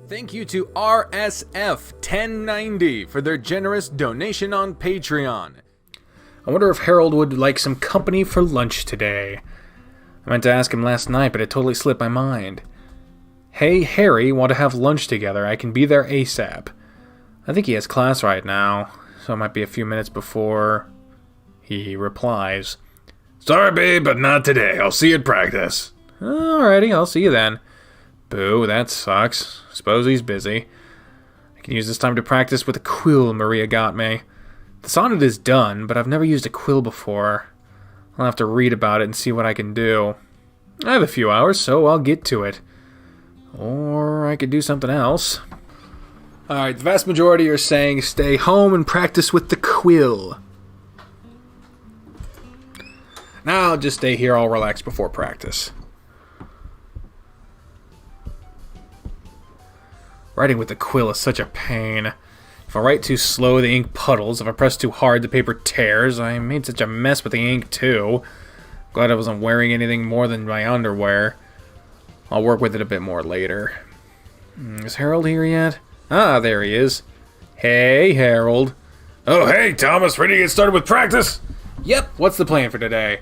Thank you to RSF1090 for their generous donation on Patreon. I wonder if Harold would like some company for lunch today. I meant to ask him last night, but it totally slipped my mind. Hey, Harry, want to have lunch together? I can be there ASAP. I think he has class right now, so it might be a few minutes before he replies. Sorry, babe, but not today. I'll see you at practice. Alrighty, I'll see you then. Boo, that sucks. Suppose he's busy. I can use this time to practice with the quill Maria got me. The sonnet is done, but I've never used a quill before. I'll have to read about it and see what I can do. I have a few hours, so I'll get to it. Or I could do something else. Alright, the vast majority are saying stay home and practice with the quill. Now I'll just stay here, I'll relax before practice. Writing with the quill is such a pain. If I write too slow, the ink puddles. If I press too hard, the paper tears. I made such a mess with the ink, too. Glad I wasn't wearing anything more than my underwear. I'll work with it a bit more later. Is Harold here yet? Ah, there he is. Hey, Harold. Oh, hey, Thomas. Ready to get started with practice? Yep, what's the plan for today?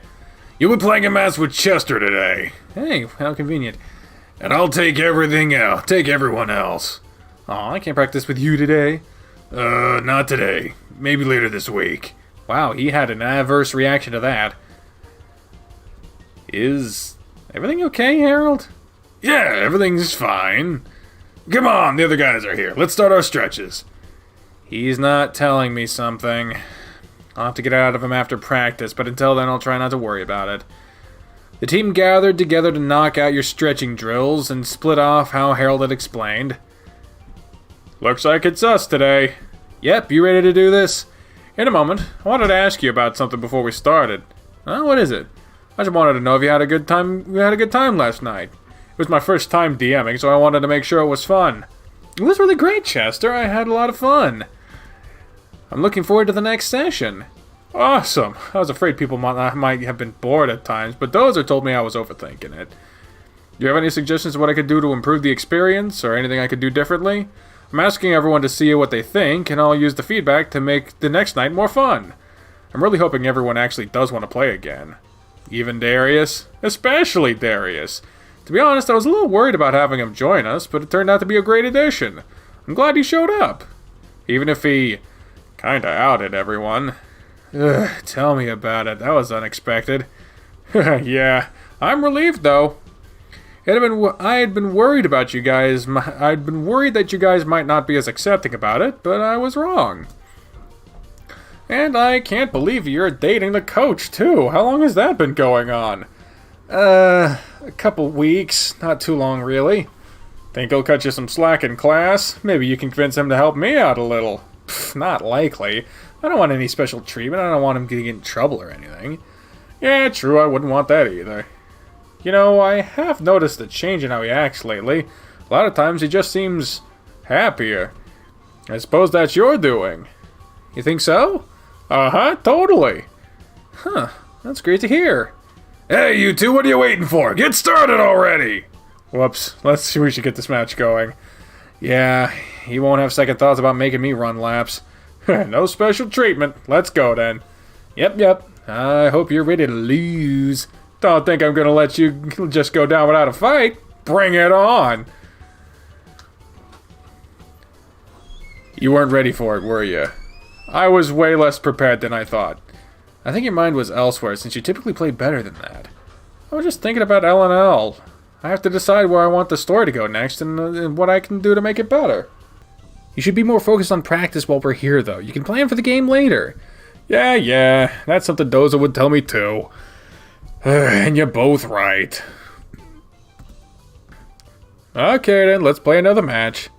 You'll be playing a match with Chester today. Hey, how convenient. And I'll take everything out. Take everyone else. Aw, I can't practice with you today. Not today. Maybe later this week. Wow, he had an adverse reaction to that. Is everything okay, Harold? Yeah, everything's fine. Come on, the other guys are here. Let's start our stretches. He's not telling me something. I'll have to get out of him after practice, but until then I'll try not to worry about it. The team gathered together to knock out your stretching drills and split off how Harold had explained. Looks like it's us today. Yep, you ready to do this? In a moment. I wanted to ask you about something before we started. What is it? I just wanted to know if you had a good time. We had a good time last night. It was my first time DMing, so I wanted to make sure it was fun. It was really great, Chester. I had a lot of fun. I'm looking forward to the next session. Awesome. I was afraid people might have been bored at times, but Dozer told me I was overthinking it. Do you have any suggestions of what I could do to improve the experience, or anything I could do differently? I'm asking everyone to see what they think, and I'll use the feedback to make the next night more fun. I'm really hoping everyone actually does want to play again. Even Darius? Especially Darius. To be honest, I was a little worried about having him join us, but it turned out to be a great addition. I'm glad he showed up. Even if he kinda outed everyone. Ugh, tell me about it. That was unexpected. Yeah, I'm relieved though. I had been worried about you guys. I'd been worried that you guys might not be as accepting about it, but I was wrong. And I can't believe you're dating the coach too. How long has that been going on? A couple weeks. Not too long, really. Think he'll cut you some slack in class? Maybe you can convince him to help me out a little. Pfft, not likely. I don't want any special treatment. I don't want him to get in trouble or anything. Yeah, true. I wouldn't want that either. You know, I have noticed a change in how he acts lately. A lot of times he just seems happier. I suppose that's your doing. You think so? Uh-huh, totally. Huh, that's great to hear. Hey, you two, what are you waiting for? Get started already! Whoops, let's see, we should get this match going. Yeah, he won't have second thoughts about making me run laps. No special treatment. Let's go then. Yep. I hope you're ready to lose. Don't think I'm gonna let you just go down without a fight. Bring it on. You weren't ready for it, were you? I was way less prepared than I thought. I think your mind was elsewhere since you typically play better than that. I was just thinking about L&L. I have to decide where I want the story to go next and what I can do to make it better. You should be more focused on practice while we're here, though. You can plan for the game later. Yeah, that's something Doza would tell me, too. And you're both right. Okay, then, let's play another match.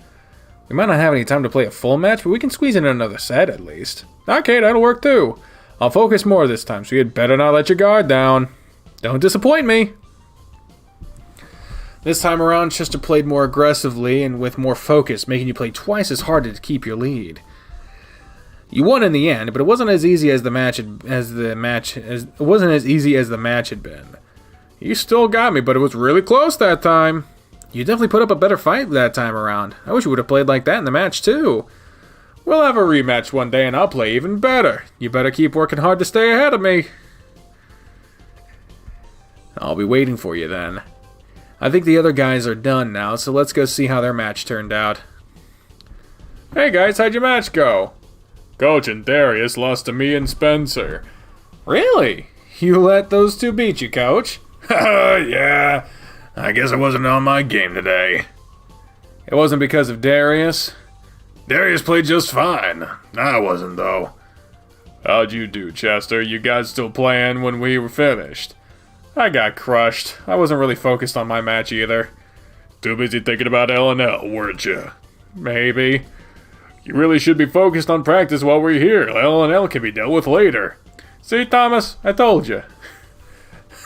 We might not have any time to play a full match, but we can squeeze in another set, at least. Okay, that'll work, too. I'll focus more this time, so you'd better not let your guard down. Don't disappoint me. This time around, Chester played more aggressively and with more focus, making you play twice as hard to keep your lead. You won in the end, but it wasn't as easy as the match had been. You still got me, but it was really close that time. You definitely put up a better fight that time around. I wish you would have played like that in the match, too. We'll have a rematch one day and I'll play even better. You better keep working hard to stay ahead of me. I'll be waiting for you then. I think the other guys are done now, so let's go see how their match turned out. Hey guys, how'd your match go? Coach and Darius lost to me and Spencer. Really? You let those two beat you, Coach? Yeah. I guess I wasn't on my game today. It wasn't because of Darius? Darius played just fine. I wasn't, though. How'd you do, Chester? You guys still playing when we were finished? I got crushed. I wasn't really focused on my match either. Too busy thinking about L&L, weren't you? Maybe. You really should be focused on practice while we're here. L&L can be dealt with later. See, Thomas? I told you.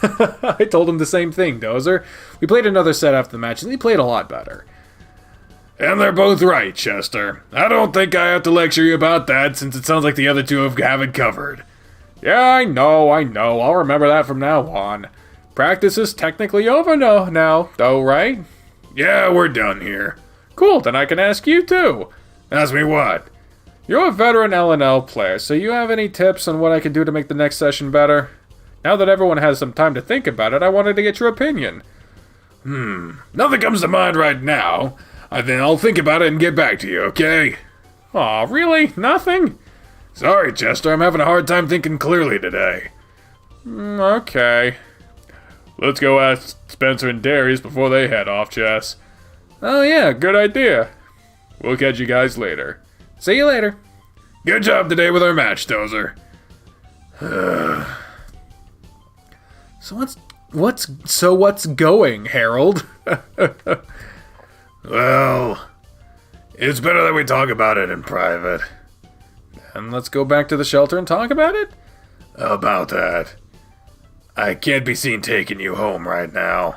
I told him the same thing, Dozer. We played another set after the match, and he played a lot better. And they're both right, Chester. I don't think I have to lecture you about that, since it sounds like the other two have it covered. Yeah, I know. I'll remember that from now on. Practice is technically over now, though, right? Yeah, we're done here. Cool, then I can ask you, too. Ask me what? You're a veteran L&L player, so you have any tips on what I can do to make the next session better? Now that everyone has some time to think about it, I wanted to get your opinion. Nothing comes to mind right now. I'll think about it and get back to you, okay? Aw, really? Nothing? Sorry, Chester, I'm having a hard time thinking clearly today. Okay. Let's go ask Spencer and Darius before they head off, Chess. Oh yeah, good idea. We'll catch you guys later. See you later. Good job today with our match, Dozer. So what's going, Harold? Well, it's better that we talk about it in private. And let's go back to the shelter and talk about it? About that. I can't be seen taking you home right now.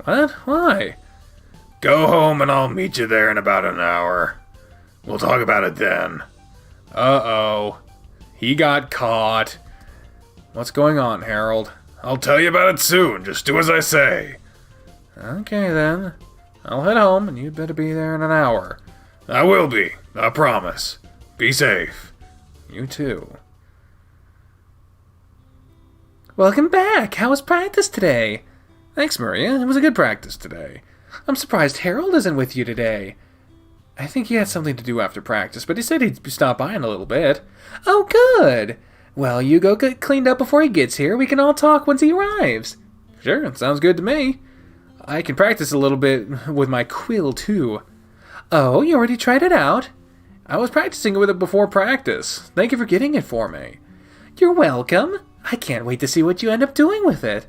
What? Why? Go home and I'll meet you there in about an hour. We'll talk about it then. Uh-oh. He got caught. What's going on, Harold? I'll tell you about it soon. Just do as I say. Okay, then. I'll head home, and you'd better be there in an hour. I will be. I promise. Be safe. You too. Welcome back. How was practice today? Thanks, Maria. It was a good practice today. I'm surprised Harold isn't with you today. I think he had something to do after practice, but he said he'd stop by in a little bit. Oh, good. Well, you go get cleaned up before he gets here. We can all talk once he arrives. Sure, it sounds good to me. I can practice a little bit with my quill, too. Oh, you already tried it out? I was practicing with it before practice. Thank you for getting it for me. You're welcome. I can't wait to see what you end up doing with it.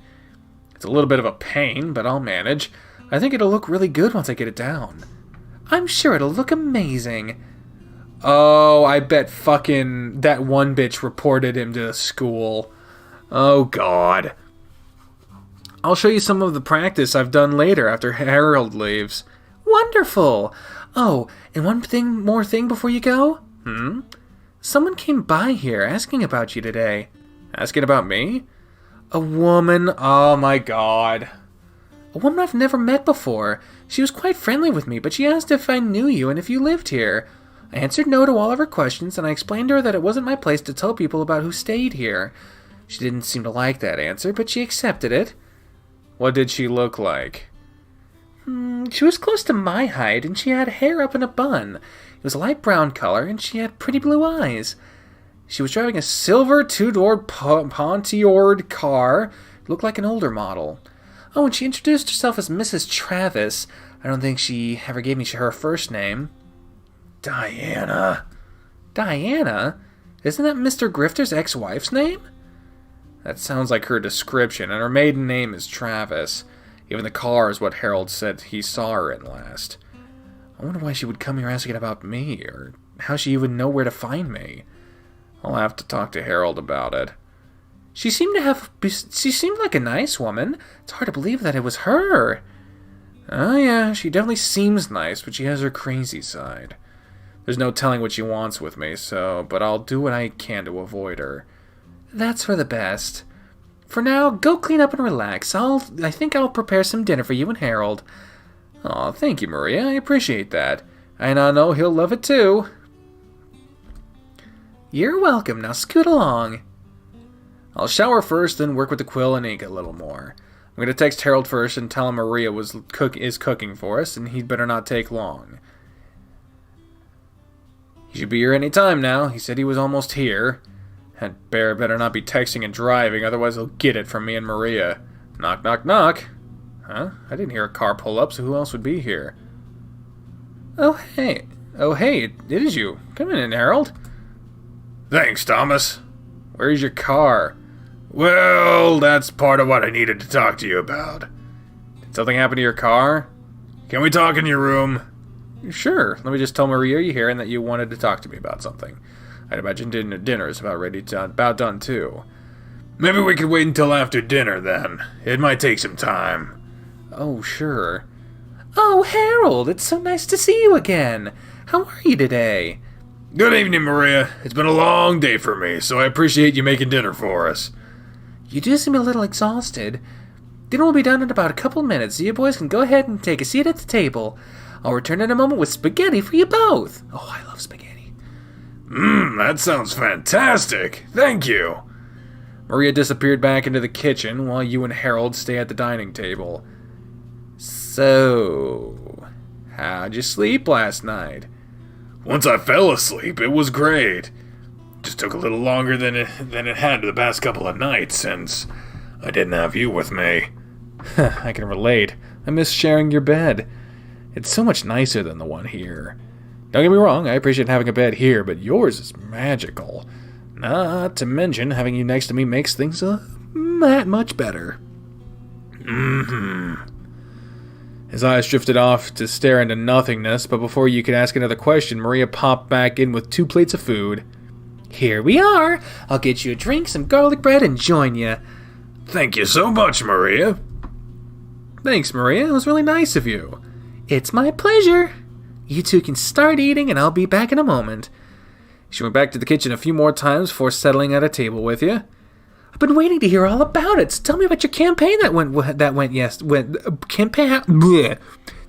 It's a little bit of a pain, but I'll manage. I think it'll look really good once I get it down. I'm sure it'll look amazing. Oh, I bet fucking that one bitch reported him to school. Oh, God. I'll show you some of the practice I've done later after Harold leaves. Wonderful! Oh, and one more thing before you go? Someone came by here asking about you today. Asking about me? A woman, oh my God. A woman I've never met before. She was quite friendly with me, but she asked if I knew you and if you lived here. I answered no to all of her questions, and I explained to her that it wasn't my place to tell people about who stayed here. She didn't seem to like that answer, but she accepted it. What did she look like? She was close to my height, and she had hair up in a bun. It was a light brown color, and she had pretty blue eyes. She was driving a silver two-door Pontiord car. It looked like an older model. Oh, and she introduced herself as Mrs. Travis. I don't think she ever gave me her first name. Diana. Diana? Isn't that Mr. Grifter's ex-wife's name? That sounds like her description, and her maiden name is Travis. Even the car is what Harold said he saw her in last. I wonder why she would come here asking about me, or how she even know where to find me. I'll have to talk to Harold about it. She seemed like a nice woman. It's hard to believe that it was her. Oh yeah, she definitely seems nice, but she has her crazy side. There's no telling what she wants with me, but I'll do what I can to avoid her. That's for the best. For now, go clean up and relax. I think I'll prepare some dinner for you and Harold. Aw, thank you, Maria. I appreciate that. And I know he'll love it too. You're welcome. Now scoot along. I'll shower first, then work with the quill and ink a little more. I'm going to text Harold first and tell him Maria is cooking for us, and he'd better not take long. He should be here any time now. He said he was almost here. That bear better not be texting and driving, otherwise he'll get it from me and Maria. Knock, knock, knock. Huh? I didn't hear a car pull up, so who else would be here? Oh, hey. Oh, hey, it is you. Come in, Harold. Thanks, Thomas. Where's your car? Well, that's part of what I needed to talk to you about. Did something happen to your car? Can we talk in your room? Sure. Let me just tell Maria you're here and that you wanted to talk to me about something. I'd imagine dinner is about done too. Maybe we could wait until after dinner then. It might take some time. Oh, sure. Oh, Harold, it's so nice to see you again. How are you today? Good evening, Maria. It's been a long day for me, so I appreciate you making dinner for us. You do seem a little exhausted. Dinner will be done in about a couple minutes, so you boys can go ahead and take a seat at the table. I'll return in a moment with spaghetti for you both. Oh, I love spaghetti. That sounds fantastic. Thank you. Maria disappeared back into the kitchen while you and Harold stay at the dining table. So, how'd you sleep last night? Once I fell asleep, it was great. Just took a little longer than it had the past couple of nights since I didn't have you with me. I can relate. I miss sharing your bed. It's so much nicer than the one here. Don't get me wrong, I appreciate having a bed here, but yours is magical. Not to mention, having you next to me makes things that much better. His eyes drifted off to stare into nothingness, but before you could ask another question, Maria popped back in with 2 plates of food. Here we are. I'll get you a drink, some garlic bread, and join you. Thank you so much, Maria. Thanks, Maria. It was really nice of you. It's my pleasure. You two can start eating, and I'll be back in a moment. She went back to the kitchen a few more times before settling at a table with you. I've been waiting to hear all about it. So tell me about your campaign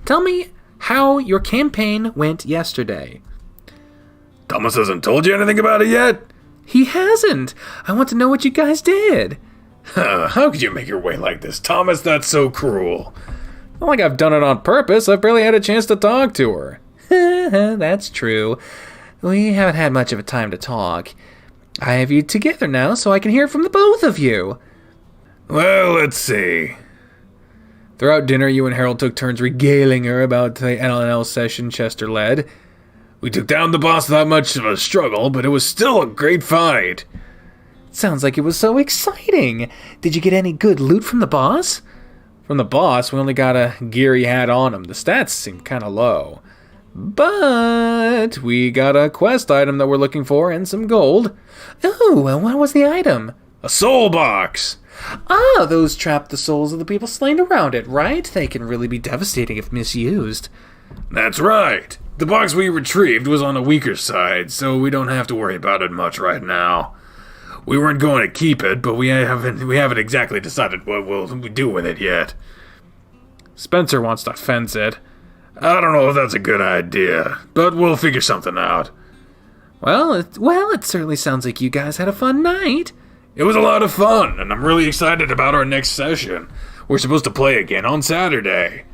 Tell me how your campaign went yesterday. Thomas hasn't told you anything about it yet? He hasn't. I want to know what you guys did. How could you make your way like this, Thomas? That's so cruel. Not like I've done it on purpose. I've barely had a chance to talk to her. That's true. We haven't had much of a time to talk. I have you together now, so I can hear from the both of you. Well, let's see. Throughout dinner, you and Harold took turns regaling her about the NLL session Chester led. We took down the boss without much of a struggle, but it was still a great fight. Sounds like it was so exciting. Did you get any good loot from the boss? From the boss, we only got a gear he had on him. The stats seemed kind of low. But we got a quest item that we're looking for and some gold. Oh, and what was the item? A soul box. Ah, those trap the souls of the people slain around it, right? They can really be devastating if misused. That's right. The box we retrieved was on the weaker side, so we don't have to worry about it much right now. We weren't going to keep it, but we haven't exactly decided what we'll do with it yet. Spencer wants to fence it. I don't know if that's a good idea, but we'll figure something out. Well, it certainly sounds like you guys had a fun night. It was a lot of fun, and I'm really excited about our next session. We're supposed to play again on Saturday.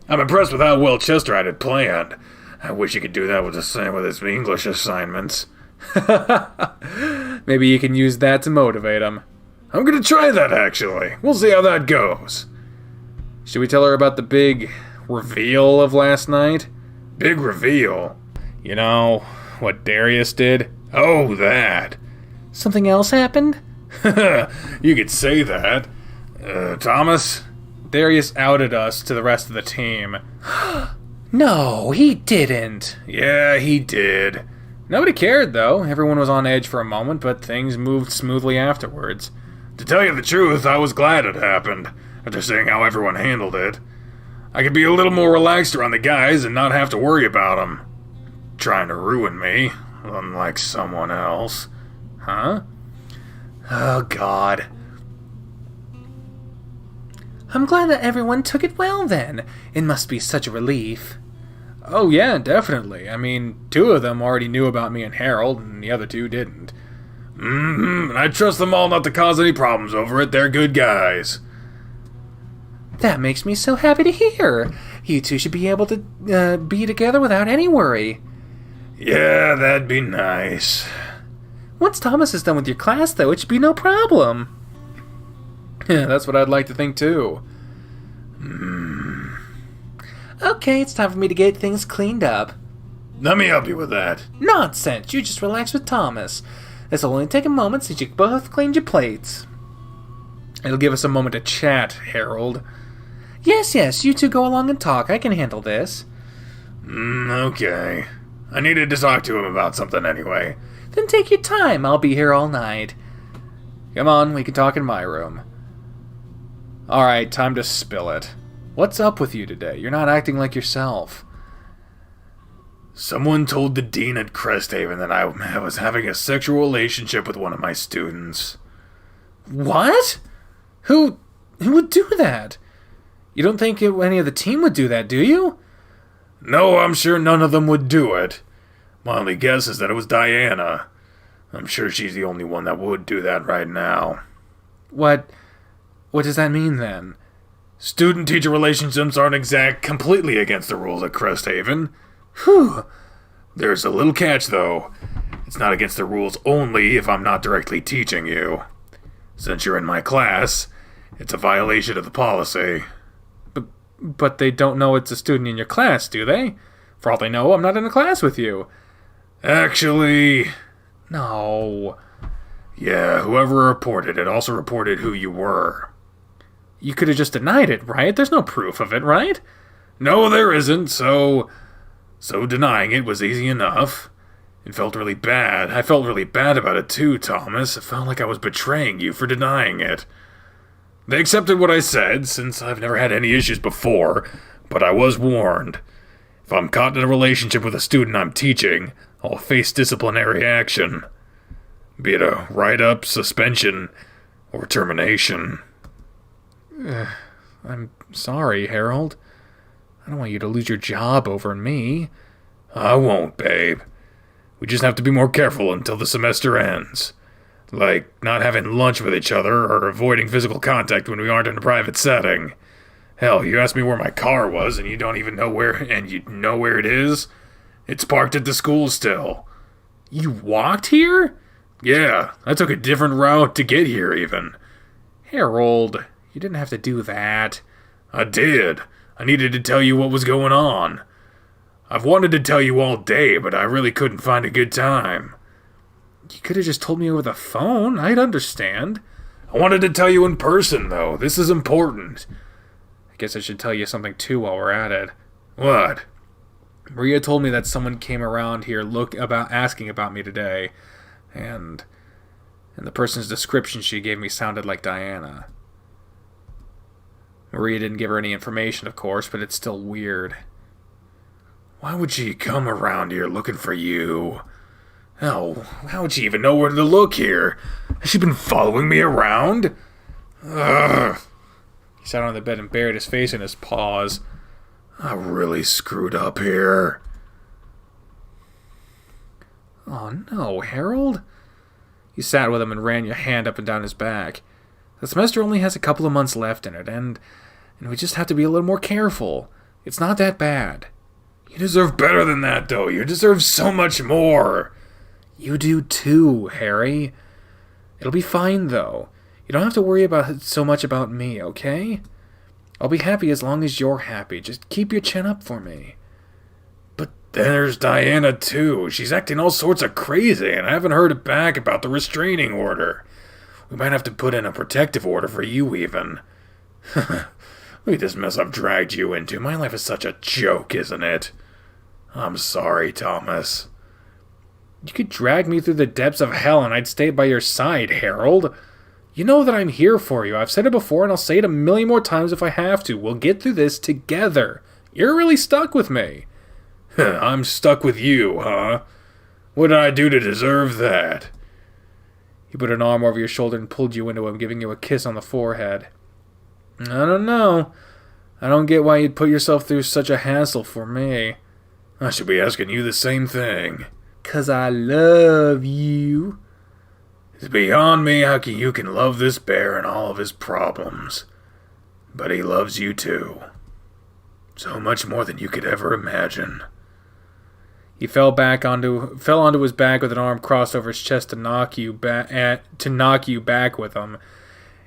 I'm impressed with how well Chester had it planned. I wish he could do that with his English assignments. Maybe you can use that to motivate him. I'm gonna try that, actually. We'll see how that goes. Should we tell her about the big reveal of last night? Big reveal? You know, what Darius did? Oh, that. Something else happened? You could say that. Thomas? Darius outed us to the rest of the team. No, he didn't. Yeah, he did. Nobody cared, though. Everyone was on edge for a moment, but things moved smoothly afterwards. To tell you the truth, I was glad it happened, after seeing how everyone handled it. I could be a little more relaxed around the guys and not have to worry about them trying to ruin me, unlike someone else. Huh? Oh, God. I'm glad that everyone took it well then. It must be such a relief. Oh yeah, definitely. I mean, 2 of them already knew about me and Harold, and the other 2 didn't. And I trust them all not to cause any problems over it. They're good guys. That makes me so happy to hear. You two should be able to be together without any worry. Yeah, that'd be nice. Once Thomas is done with your class, though, it should be no problem. Yeah, that's what I'd like to think too. Okay, it's time for me to get things cleaned up. Let me help you with that. Nonsense, you just relax with Thomas. This'll only take a moment since you both cleaned your plates. It'll give us a moment to chat, Harold. Yes, you two go along and talk. I can handle this. Okay. I needed to talk to him about something anyway. Then take your time. I'll be here all night. Come on, we can talk in my room. Alright, time to spill it. What's up with you today? You're not acting like yourself. Someone told the dean at Cresthaven that I was having a sexual relationship with one of my students. What? Who would do that? You don't think any of the team would do that, do you? No, I'm sure none of them would do it. My only guess is that it was Diana. I'm sure she's the only one that would do that right now. What does that mean, then? Student-teacher relationships aren't completely against the rules at Cresthaven. Whew. There's a little catch, though. It's not against the rules only if I'm not directly teaching you. Since you're in my class, it's a violation of the policy. But they don't know it's a student in your class, do they? For all they know, I'm not in a class with you. Actually... No. Yeah, whoever reported it also reported who you were. You could have just denied it, right? There's no proof of it, right? No, there isn't, so denying it was easy enough. It felt really bad. I felt really bad about it too, Thomas. It felt like I was betraying you for denying it. They accepted what I said, since I've never had any issues before, but I was warned. If I'm caught in a relationship with a student I'm teaching, I'll face disciplinary action. Be it a write-up, suspension, or termination. I'm sorry, Harold. I don't want you to lose your job over me. I won't, babe. We just have to be more careful until the semester ends. Like not having lunch with each other or avoiding physical contact when we aren't in a private setting. Hell, you asked me where my car was and you don't even know where, and you know where it is? It's parked at the school still. You walked here? Yeah, I took a different route to get here even. Harold, you didn't have to do that. I did. I needed to tell you what was going on. I've wanted to tell you all day, but I really couldn't find a good time. You could have just told me over the phone. I'd understand. I wanted to tell you in person, though. This is important. I guess I should tell you something, too, while we're at it. What? Maria told me that someone came around here asking about me today, and the person's description she gave me sounded like Diana. Maria didn't give her any information, of course, but it's still weird. Why would she come around here looking for you? Hell, how would she even know where to look here? Has she been following me around? Ugh. He sat on the bed and buried his face in his paws. I really screwed up here. Oh no, Harold? You sat with him and ran your hand up and down his back. The semester only has a couple of months left in it, and we just have to be a little more careful. It's not that bad. You deserve better than that, though. You deserve so much more. You do too, Harry. It'll be fine, though. You don't have to worry so much about me, okay? I'll be happy as long as you're happy. Just keep your chin up for me. But there's Diana, too. She's acting all sorts of crazy, and I haven't heard back about the restraining order. We might have to put in a protective order for you, even. Look at this mess I've dragged you into. My life is such a joke, isn't it? I'm sorry, Thomas. You could drag me through the depths of hell and I'd stay by your side, Harold. You know that I'm here for you. I've said it before and I'll say it a million more times if I have to. We'll get through this together. You're really stuck with me. I'm stuck with you, huh? What did I do to deserve that? He put an arm over your shoulder and pulled you into him, giving you a kiss on the forehead. I don't know. I don't get why you'd put yourself through such a hassle for me. I should be asking you the same thing. 'Cause I love you. It's beyond me how you can love this bear and all of his problems. But he loves you too. So much more than you could ever imagine. He fell onto his back with an arm crossed over his chest to knock you back with him.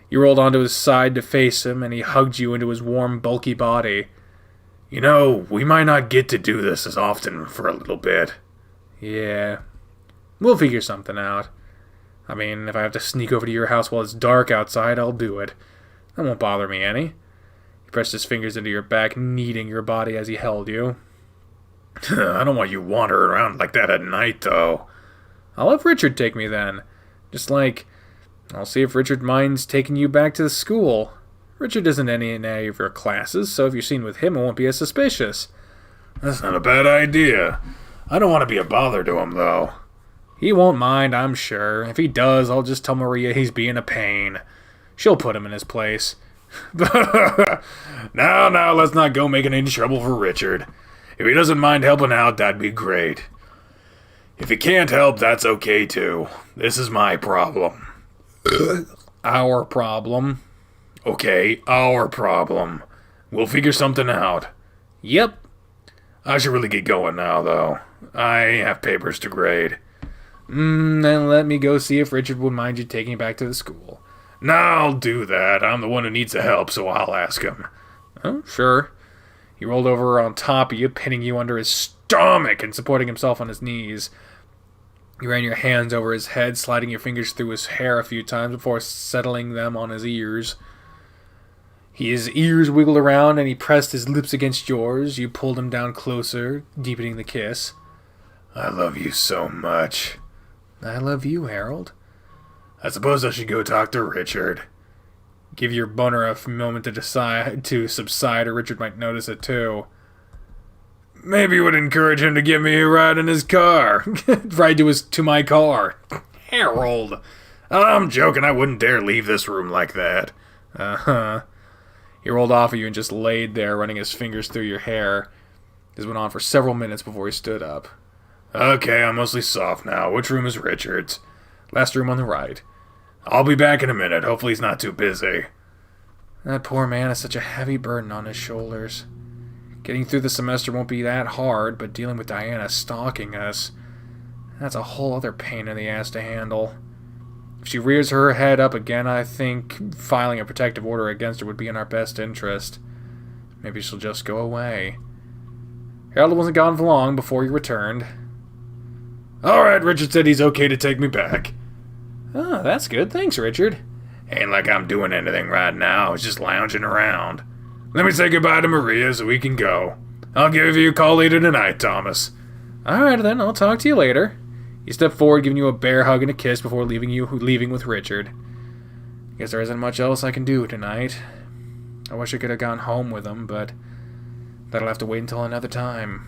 You rolled onto his side to face him, and he hugged you into his warm, bulky body. You know, we might not get to do this as often for a little bit. Yeah. We'll figure something out. I mean, if I have to sneak over to your house while it's dark outside, I'll do it. That won't bother me any. He pressed his fingers into your back, kneading your body as he held you. I don't want you wandering around like that at night, though. I'll have Richard take me then. Just like, I'll see if Richard minds taking you back to the school. Richard isn't in any of your classes, so if you're seen with him, it won't be as suspicious. That's not a bad idea. I don't want to be a bother to him, though. He won't mind, I'm sure. If he does, I'll just tell Maria he's being a pain. She'll put him in his place. Now, let's not go making any trouble for Richard. If he doesn't mind helping out, that'd be great. If he can't help, that's okay, too. This is my problem. Our problem. Okay, our problem. We'll figure something out. Yep. I should really get going now, though. I have papers to grade. Then let me go see if Richard would mind you taking you back to the school. No, I'll do that. I'm the one who needs the help, so I'll ask him. Oh, sure. He rolled over on top of you, pinning you under his stomach and supporting himself on his knees. You ran your hands over his head, sliding your fingers through his hair a few times before settling them on his ears. His ears wiggled around and he pressed his lips against yours. You pulled him down closer, deepening the kiss. I love you so much. I love you, Harold. I suppose I should go talk to Richard. Give your boner a moment to subside, or Richard might notice it too. Maybe you would encourage him to give me a ride in his car. Ride to my car. Harold. I'm joking. I wouldn't dare leave this room like that. Uh-huh. He rolled off of you and just laid there, running his fingers through your hair. This went on for several minutes before he stood up. Okay, I'm mostly soft now. Which room is Richard's? Last room on the right. I'll be back in a minute. Hopefully he's not too busy. That poor man has such a heavy burden on his shoulders. Getting through the semester won't be that hard, but dealing with Diana stalking us, that's a whole other pain in the ass to handle. If she rears her head up again, I think filing a protective order against her would be in our best interest. Maybe she'll just go away. Harold wasn't gone for long before he returned. Alright, Richard said he's okay to take me back. Oh, that's good. Thanks, Richard. Ain't like I'm doing anything right now. I was just lounging around. Let me say goodbye to Maria so we can go. I'll give you a call later tonight, Thomas. Alright then, I'll talk to you later. He stepped forward, giving you a bear hug and a kiss before leaving with Richard. Guess there isn't much else I can do tonight. I wish I could have gone home with him, but that'll have to wait until another time.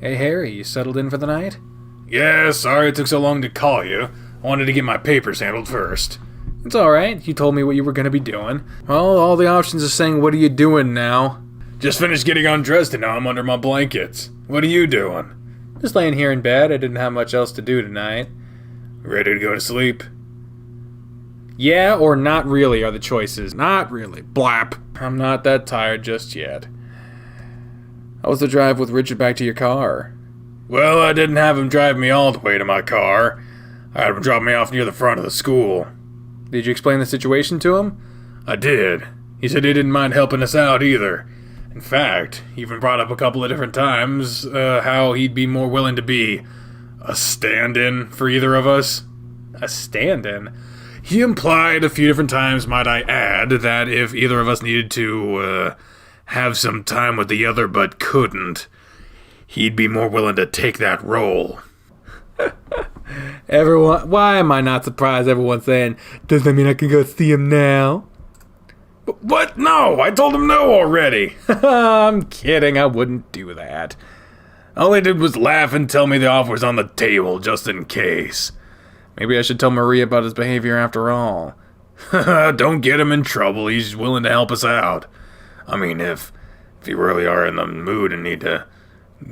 Hey, Harry, you settled in for the night? Yeah, sorry it took so long to call you. I wanted to get my papers handled first. It's alright. You told me what you were going to be doing. Well, all the options are saying, what are you doing now? Just finished getting undressed and now I'm under my blankets. What are you doing? Just laying here in bed. I didn't have much else to do tonight. Ready to go to sleep? Yeah or not really are the choices. Not really. Blap. I'm not that tired just yet. How was the drive with Richard back to your car? Well, I didn't have him drive me all the way to my car. I had him drop me off near the front of the school. Did you explain the situation to him? I did. He said he didn't mind helping us out either. In fact, he even brought up a couple of different times how he'd be more willing to be a stand-in for either of us. A stand-in? He implied a few different times, might I add, that if either of us needed to have some time with the other but couldn't, he'd be more willing to take that role. Everyone, why am I not surprised everyone's saying, does that mean I can go see him now? What? No, I told him no already. I'm kidding, I wouldn't do that. All he did was laugh and tell me the offer was on the table, just in case. Maybe I should tell Maria about his behavior after all. Don't get him in trouble. He's willing to help us out. I mean, if you really are in the mood and need to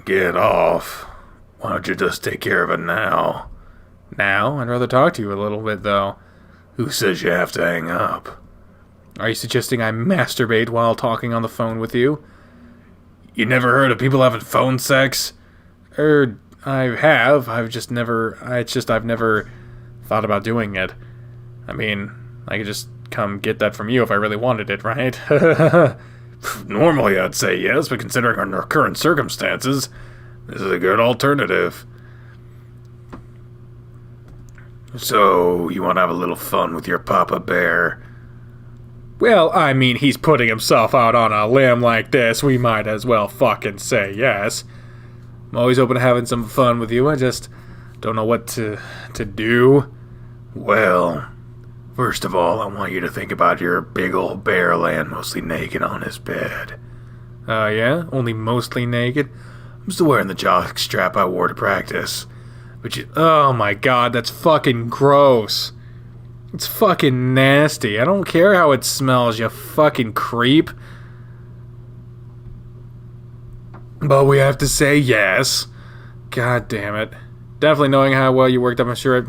get off, why don't you just take care of it now? Now? I'd rather talk to you a little bit, though. Who says you have to hang up? Are you suggesting I masturbate while talking on the phone with you? You never heard of people having phone sex? I have. I've never thought about doing it. I mean, I could just come get that from you if I really wanted it, right? Normally I'd say yes, but considering our current circumstances, this is a good alternative. So, you want to have a little fun with your Papa Bear? Well, I mean, he's putting himself out on a limb like this. We might as well fucking say yes. I'm always open to having some fun with you. I just don't know what to do. Well, first of all, I want you to think about your big old bear laying mostly naked on his bed. Yeah? Only mostly naked? I'm still wearing the jock strap I wore to practice. But oh my god, that's fucking gross. It's fucking nasty. I don't care how it smells, you fucking creep. But we have to say yes. God damn it. Definitely knowing how well you worked up, I'm sure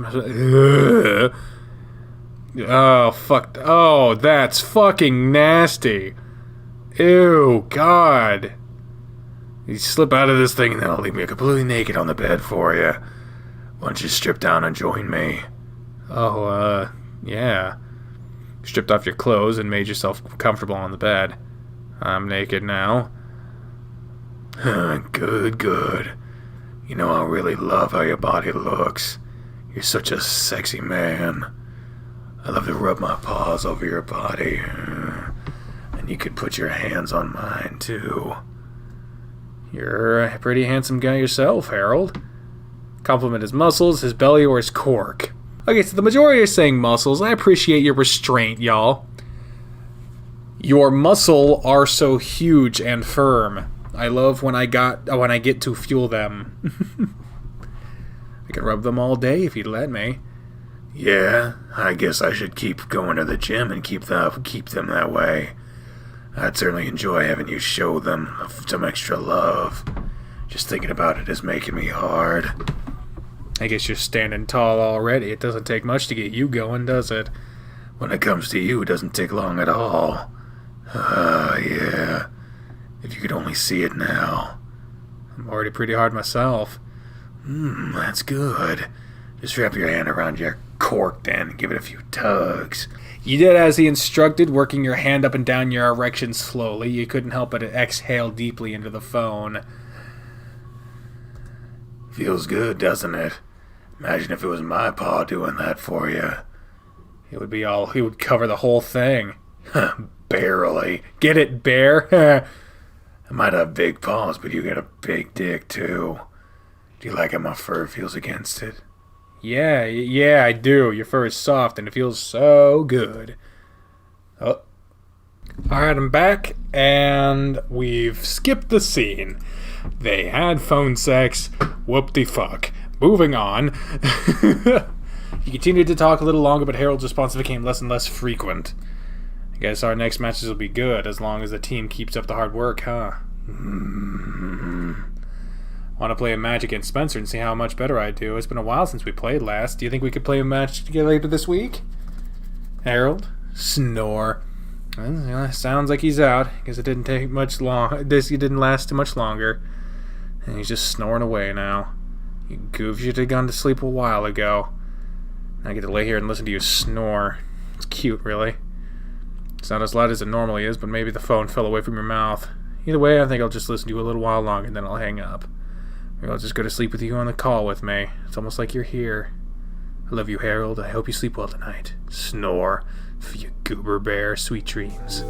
Oh, fuck. Oh, that's fucking nasty. Ew, God. You slip out of this thing and then I'll leave me completely naked on the bed for you. Why don't you strip down and join me? Oh, yeah. Stripped off your clothes and made yourself comfortable on the bed. I'm naked now. Good. You know, I really love how your body looks. You're such a sexy man. I love to rub my paws over your body. And you could put your hands on mine, too. You're a pretty handsome guy yourself, Harold. Compliment his muscles, his belly, or his cork. Okay, so the majority are saying muscles. I appreciate your restraint, y'all. Your muscle are so huge and firm. I love when I get to fuel them. I could rub them all day if you'd let me. Yeah, I guess I should keep going to the gym and keep them that way. I'd certainly enjoy having you show them some extra love. Just thinking about it is making me hard. I guess you're standing tall already. It doesn't take much to get you going, does it? When it comes to you, it doesn't take long at all. Yeah. If you could only see it now. I'm already pretty hard myself. That's good. Just wrap your hand around your cork then and give it a few tugs. You did as he instructed, working your hand up and down your erection slowly. You couldn't help but exhale deeply into the phone. Feels good, doesn't it? Imagine if it was my paw doing that for you. He would cover the whole thing. Barely. Get it, bear? I might have big paws, but you got a big dick, too. Do you like how my fur feels against it? Yeah, I do. Your fur is soft, and it feels so good. Oh. Alright, I'm back, and we've skipped the scene. They had phone sex. Whoop-de-fuck. Moving on. He continued to talk a little longer, but Harold's response became less and less frequent. I guess our next matches will be good, as long as the team keeps up the hard work, huh? Want to play a match against Spencer and see how much better I do. It's been a while since we played last. Do you think we could play a match together later this week? Harold? Snore. Well, yeah, sounds like he's out. Guess it didn't take much long. It didn't last too much longer. And he's just snoring away now. You goofs should have gone to sleep a while ago. I get to lay here and listen to you snore. It's cute, really. It's not as loud as it normally is, but maybe the phone fell away from your mouth. Either way, I think I'll just listen to you a little while longer and then I'll hang up. Maybe I'll just go to sleep with you on the call with me. It's almost like you're here. I love you, Harold. I hope you sleep well tonight. Snore. For you goober bear. Sweet dreams.